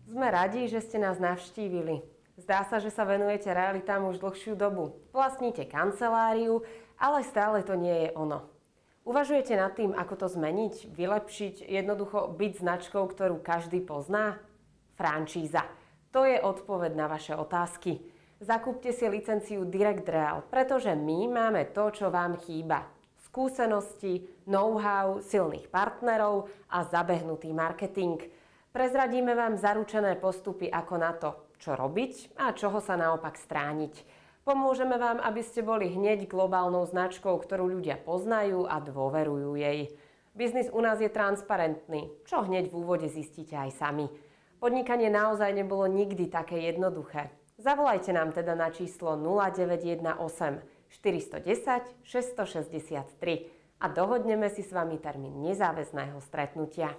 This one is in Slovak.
Sme radi, že ste nás navštívili. Zdá sa, že sa venujete realitám už dlhšiu dobu. Vlastníte kanceláriu, ale stále to nie je ono. Uvažujete nad tým, ako to zmeniť, vylepšiť, jednoducho byť značkou, ktorú každý pozná? Frančíza. To je odpoveď na vaše otázky. Zakúpte si licenciu Direct Real, pretože my máme to, čo vám chýba. Skúsenosti, know-how, silných partnerov a zabehnutý marketing. Prezradíme vám zaručené postupy ako na to, čo robiť a čoho sa naopak strániť. Pomôžeme vám, aby ste boli hneď globálnou značkou, ktorú ľudia poznajú a dôverujú jej. Biznis u nás je transparentný, čo hneď v úvode zistíte aj sami. Podnikanie naozaj nebolo nikdy také jednoduché. Zavolajte nám teda na číslo 0918 410 663 a dohodneme si s vami termín nezáväzného stretnutia.